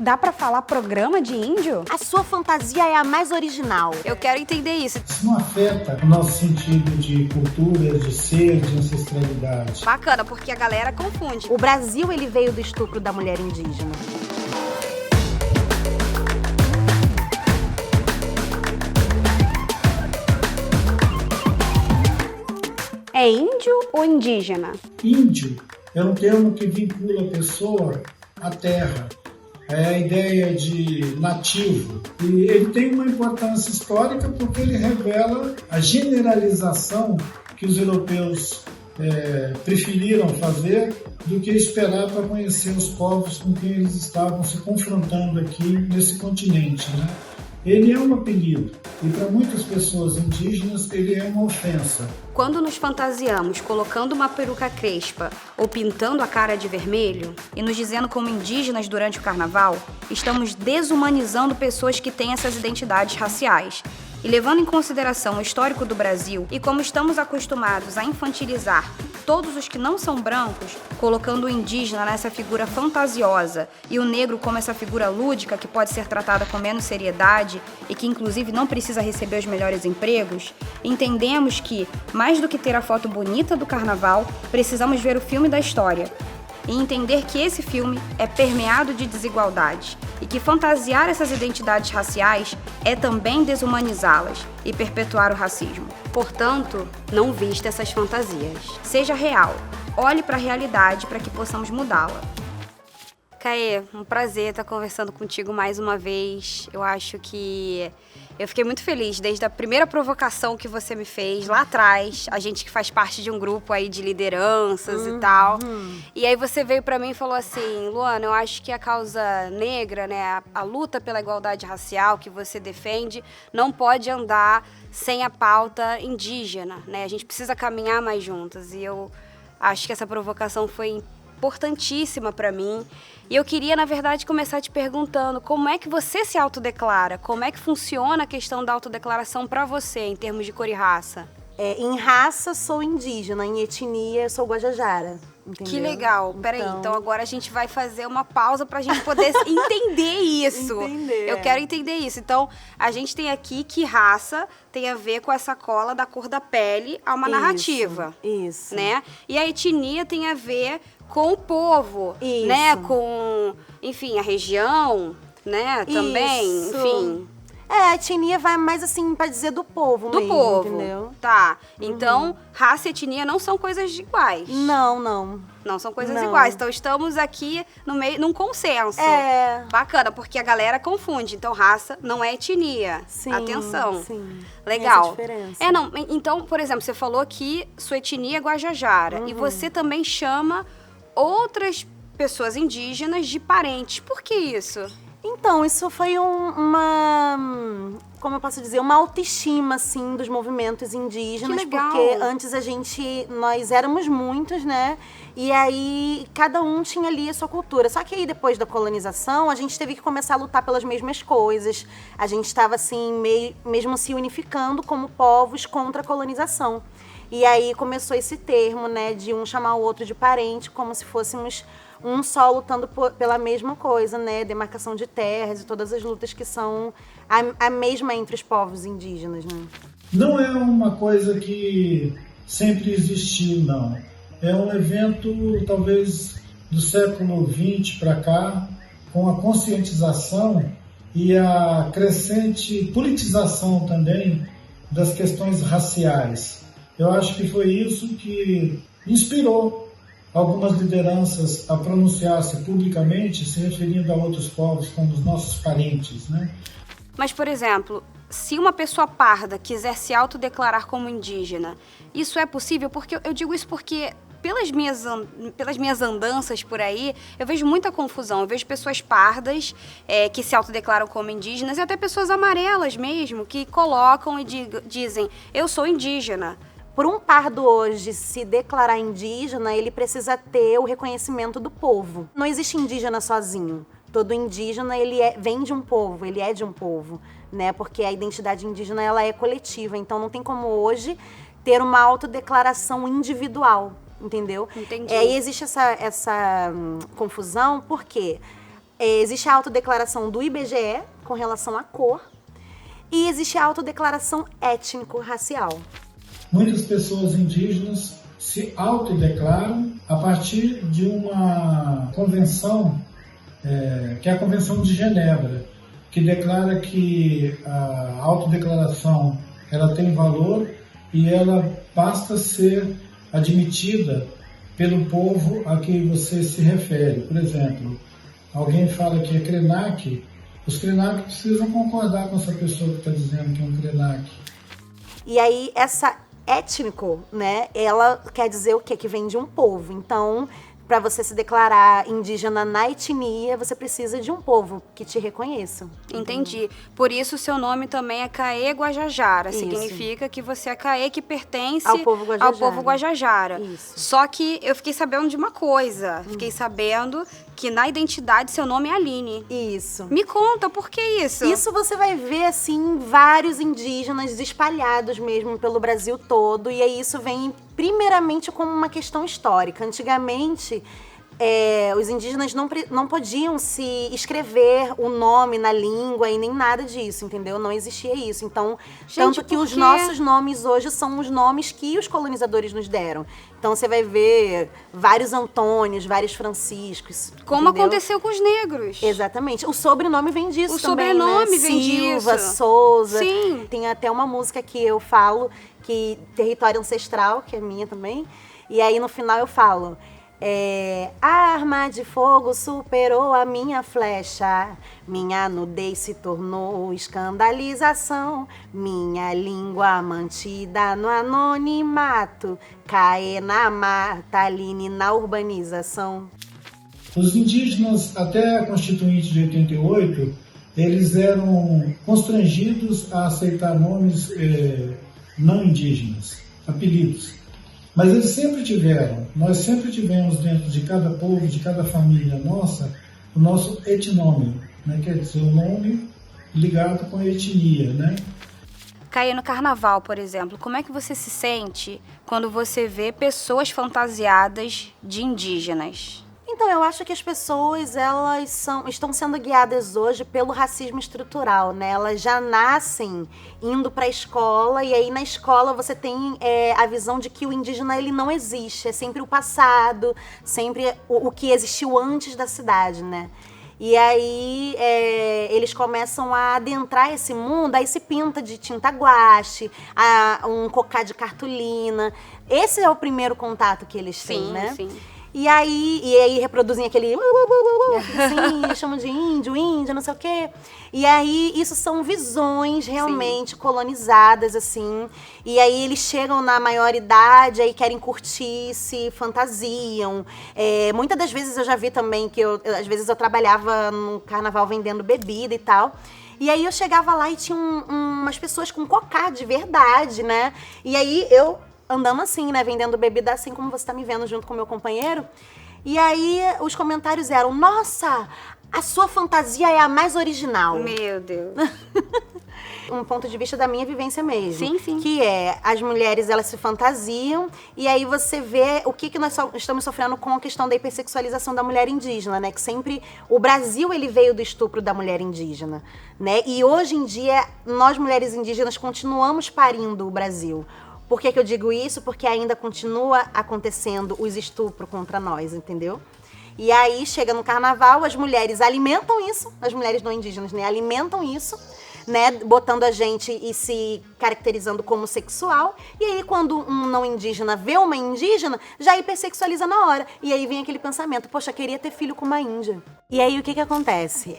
Dá pra falar programa de índio? A sua fantasia é a mais original. Eu quero entender isso. Isso não afeta o nosso sentido de cultura, de ser, de ancestralidade. Bacana, porque a galera confunde. O Brasil, ele veio do estupro da mulher indígena. É índio ou indígena? Índio é um termo que vincula a pessoa à terra. É a ideia de nativo. E ele tem uma importância histórica porque ele revela a generalização que os europeus preferiram fazer do que esperar para conhecer os povos com quem eles estavam se confrontando aqui nesse continente, né? Ele é um apelido e para muitas pessoas indígenas ele é uma ofensa. Quando nos fantasiamos colocando uma peruca crespa ou pintando a cara de vermelho e nos dizendo como indígenas durante o carnaval, estamos desumanizando pessoas que têm essas identidades raciais. E levando em consideração o histórico do Brasil e como estamos acostumados a infantilizar todos os que não são brancos, colocando o indígena nessa figura fantasiosa e o negro como essa figura lúdica que pode ser tratada com menos seriedade e que inclusive não precisa receber os melhores empregos, entendemos que, mais do que ter a foto bonita do carnaval, precisamos ver o filme da história e entender que esse filme é permeado de desigualdades e que fantasiar essas identidades raciais é também desumanizá-las e perpetuar o racismo. Portanto, não vista essas fantasias. Seja real, olhe para a realidade para que possamos mudá-la. Caê, um prazer estar conversando contigo mais uma vez. Eu acho que eu fiquei muito feliz desde a primeira provocação que você me fez lá atrás, a gente que faz parte de um grupo aí de lideranças e tal. E aí você veio pra mim e falou assim: Luana, eu acho que a causa negra, né, a luta pela igualdade racial que você defende não pode andar sem a pauta indígena, né? A gente precisa caminhar mais juntas. E eu acho que essa provocação foi importantíssima para mim. E eu queria, na verdade, começar te perguntando como é que você se autodeclara? Como é que funciona a questão da autodeclaração para você, em termos de cor e raça? Em raça, sou indígena. Em etnia, sou guajajara. Entendeu? Que legal. Peraí, então agora a gente vai fazer uma pausa pra gente poder entender isso. Eu quero entender isso. Então, a gente tem aqui que raça tem a ver com essa cola da cor da pele a uma narrativa. Isso. Né? E a etnia tem a ver com o povo, isso, né? Com, enfim, a região, né? Também, isso, enfim. A etnia vai mais assim pra dizer do povo do mesmo, povo, entendeu? Tá. Então, raça e etnia não são coisas iguais. Não, não. Não são coisas iguais. Então, estamos aqui no meio, num consenso. Bacana, porque a galera confunde. Então, raça não é etnia. Sim, atenção. Sim. Legal. Tem essa diferença. Não. Então, por exemplo, você falou que sua etnia é guajajara. E você também chama outras pessoas indígenas de parentes. Por que isso? Então, isso foi como eu posso dizer, uma autoestima, assim, dos movimentos indígenas. Que legal. Porque antes nós éramos muitos, né? E aí, cada um tinha ali a sua cultura. Só que aí, depois da colonização, a gente teve que começar a lutar pelas mesmas coisas. A gente estava, assim, mesmo se unificando como povos contra a colonização. E aí, começou esse termo, né, de um chamar o outro de parente, como se fôssemos um só lutando pela mesma coisa, né? Demarcação de terras e todas as lutas que são a mesma entre os povos indígenas, né? Não é uma coisa que sempre existiu, não. É um evento, talvez, do século XX para cá, com a conscientização e a crescente politização também das questões raciais. Eu acho que foi isso que inspirou algumas lideranças a pronunciar-se publicamente, se referindo a outros povos como os nossos parentes, né? Mas, por exemplo, se uma pessoa parda quiser se autodeclarar como indígena, isso é possível? Porque eu digo isso porque pelas minhas andanças por aí, eu vejo muita confusão. Eu vejo pessoas pardas que se autodeclaram como indígenas e até pessoas amarelas mesmo, que colocam e dizem, eu sou indígena. Por um pardo hoje se declarar indígena, ele precisa ter o reconhecimento do povo. Não existe indígena sozinho. Todo indígena, vem de um povo, ele é de um povo, né? Porque a identidade indígena, ela é coletiva. Então, não tem como hoje ter uma autodeclaração individual, entendeu? Entendi. E existe essa confusão, porque Existe a autodeclaração do IBGE com relação à cor e existe a autodeclaração étnico-racial. Muitas pessoas indígenas se autodeclaram a partir de uma convenção, que é a Convenção de Genebra, que declara que a autodeclaração ela tem valor e ela basta ser admitida pelo povo a quem você se refere. Por exemplo, alguém fala que é Krenak, os Krenak precisam concordar com essa pessoa que está dizendo que é um Krenak. E aí, essa étnico, né, ela quer dizer o quê? Que vem de um povo. Então, para você se declarar indígena na etnia, você precisa de um povo que te reconheça. Entendi. Por isso, seu nome também é Caê Guajajara. Isso. Significa que você é Caê que pertence ao povo Guajajara. Isso. Só que eu fiquei sabendo de uma coisa. Fiquei sabendo que na identidade seu nome é Aline. Isso. Me conta, por que isso? Isso você vai ver, assim, vários indígenas espalhados mesmo pelo Brasil todo. E aí isso vem primeiramente como uma questão histórica. Antigamente, os indígenas não podiam se escrever o nome na língua e nem nada disso, entendeu? Não existia isso. Então, tanto que os nossos nomes hoje são os nomes que os colonizadores nos deram. Então, você vai ver vários Antônios, vários Franciscos. Como entendeu? Aconteceu com os negros. Exatamente. O sobrenome vem disso também, sobrenome né? vem Silva, disso. Souza. Sim. Tem até uma música que eu falo, que Território Ancestral, que é minha também. E aí, no final, eu falo... a arma de fogo superou a minha flecha, minha nudez se tornou escandalização, minha língua mantida no anonimato, Caê na mata, Aline na urbanização. Os indígenas, até a Constituinte de 88, eles eram constrangidos a aceitar nomes não indígenas, apelidos. Mas eles sempre tiveram, nós sempre tivemos dentro de cada povo, de cada família nossa, o nosso etnônimo, né? Quer dizer, o nome ligado com a etnia, né? Caê, no carnaval, por exemplo, como é que você se sente quando você vê pessoas fantasiadas de indígenas? Então, eu acho que as pessoas, estão sendo guiadas hoje pelo racismo estrutural, né? Elas já nascem indo para a escola e aí na escola você tem a visão de que o indígena ele não existe, é sempre o passado, sempre o que existiu antes da cidade, né? E aí eles começam a adentrar esse mundo, aí se pinta de tinta guache, um cocá de cartolina. Esse é o primeiro contato que eles têm, né? Sim. E aí reproduzem aquele... assim, chamam de índio, não sei o quê. E aí, isso são visões realmente colonizadas, assim. E aí, eles chegam na maioridade, aí querem curtir, se fantasiam. Muitas das vezes eu já vi também que às vezes eu trabalhava no carnaval vendendo bebida e tal. E aí, eu chegava lá e tinha umas pessoas com cocá de verdade, né? E aí, eu... andando assim, né, vendendo bebida assim como você tá me vendo junto com o meu companheiro. E aí os comentários eram, nossa, a sua fantasia é a mais original. Meu Deus. Um ponto de vista da minha vivência mesmo. Sim. Que as mulheres, elas se fantasiam e aí você vê o que nós estamos sofrendo com a questão da hipersexualização da mulher indígena, né? Que sempre o Brasil, ele veio do estupro da mulher indígena, né? E hoje em dia, nós mulheres indígenas continuamos parindo o Brasil. Por que eu digo isso? Porque ainda continua acontecendo os estupros contra nós, entendeu? E aí, chega no carnaval, as mulheres alimentam isso, as mulheres não indígenas, né? Alimentam isso, né? Botando a gente e se caracterizando como sexual. E aí, quando um não indígena vê uma indígena, já hipersexualiza na hora. E aí vem aquele pensamento, poxa, queria ter filho com uma índia. E aí, o que acontece?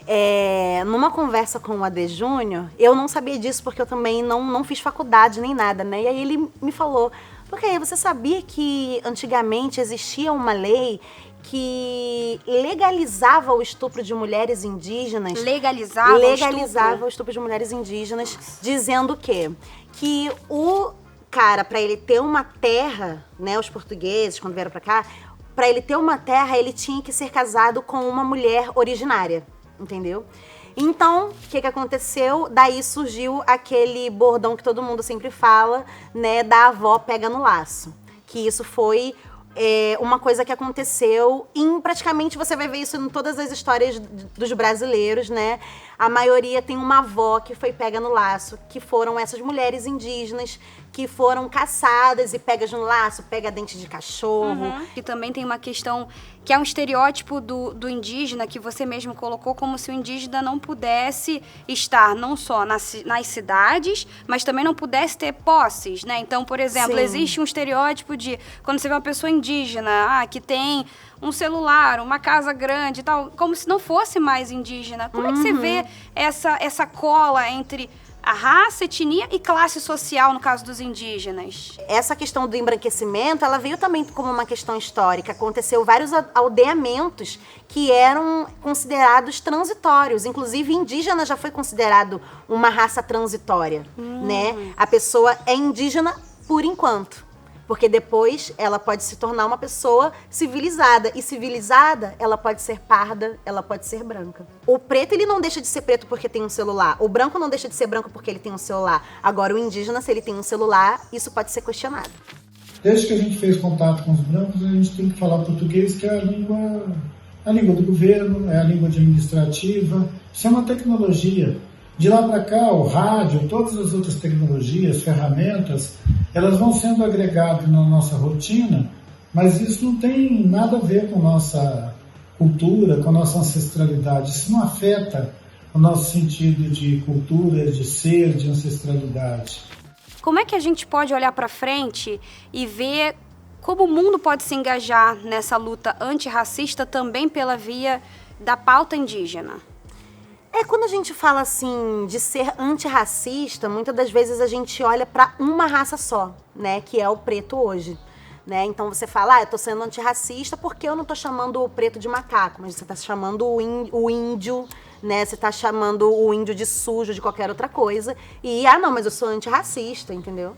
Numa conversa com o AD Júnior, eu não sabia disso porque eu também não fiz faculdade nem nada, né? E aí ele me falou, porque você sabia que antigamente existia uma lei que legalizava o estupro de mulheres indígenas? Legalizava o estupro de mulheres indígenas, dizendo o quê? Que o cara, para ele ter uma terra, né, os portugueses, quando vieram para cá, para ele ter uma terra, ele tinha que ser casado com uma mulher originária, entendeu? Então, o que aconteceu? Daí surgiu aquele bordão que todo mundo sempre fala, né, da avó pega no laço. Que isso foi uma coisa que aconteceu praticamente você vai ver isso em todas as histórias dos brasileiros, né? A maioria tem uma avó que foi pega no laço, que foram essas mulheres indígenas que foram caçadas e pegas no laço, pega dente de cachorro. E também tem uma questão que é um estereótipo do indígena que você mesmo colocou, como se o indígena não pudesse estar não só nas cidades, mas também não pudesse ter posses, né? Então, por exemplo, Sim. existe um estereótipo de quando você vê uma pessoa indígena, que tem um celular, uma casa grande e tal, como se não fosse mais indígena. Como é que você vê essa cola entre a raça, etnia e classe social, no caso dos indígenas? Essa questão do embranquecimento, ela veio também como uma questão histórica. Aconteceu vários aldeamentos que eram considerados transitórios. Inclusive, indígena já foi considerado uma raça transitória, né? A pessoa é indígena por enquanto. Porque depois ela pode se tornar uma pessoa civilizada. E civilizada, ela pode ser parda, ela pode ser branca. O preto, ele não deixa de ser preto porque tem um celular. O branco não deixa de ser branco porque ele tem um celular. Agora, o indígena, se ele tem um celular, isso pode ser questionado. Desde que a gente fez contato com os brancos, a gente tem que falar português, que é a língua do governo, é a língua administrativa. Isso é uma tecnologia. De lá para cá, o rádio, todas as outras tecnologias, ferramentas, elas vão sendo agregadas na nossa rotina, mas isso não tem nada a ver com nossa cultura, com a nossa ancestralidade. Isso não afeta o nosso sentido de cultura, de ser, de ancestralidade. Como é que a gente pode olhar para frente e ver como o mundo pode se engajar nessa luta antirracista também pela via da pauta indígena? Quando a gente fala assim de ser antirracista, muitas das vezes a gente olha para uma raça só, né, que é o preto hoje, né? Então você fala, eu tô sendo antirracista porque eu não tô chamando o preto de macaco, mas você tá chamando o índio, né? Você tá chamando o índio de sujo, de qualquer outra coisa. E, não, mas eu sou antirracista, entendeu?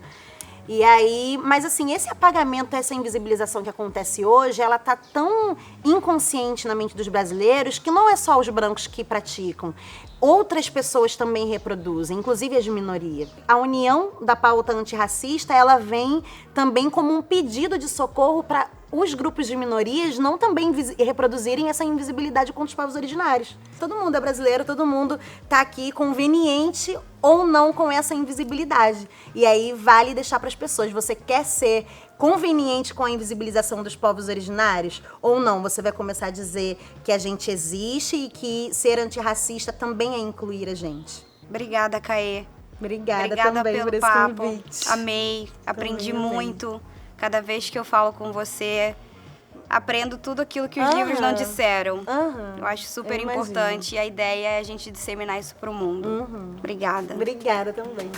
E aí, mas assim, esse apagamento, essa invisibilização que acontece hoje, ela tá tão inconsciente na mente dos brasileiros que não é só os brancos que praticam. Outras pessoas também reproduzem, inclusive as minorias. A união da pauta antirracista, ela vem também como um pedido de socorro para os grupos de minorias não também reproduzirem essa invisibilidade contra os povos originários. Todo mundo é brasileiro, todo mundo tá aqui conveniente ou não com essa invisibilidade. E aí vale deixar para as pessoas, você quer ser conveniente com a invisibilização dos povos originários ou não? Você vai começar a dizer que a gente existe e que ser antirracista também é incluir a gente. Obrigada, Caê. Obrigada também pelo por esse papo. convite. Amei, aprendi muito. Cada vez que eu falo com você, aprendo tudo aquilo que os livros não disseram. Eu acho super importante e a ideia é a gente disseminar isso pro mundo. Obrigada. Obrigada também.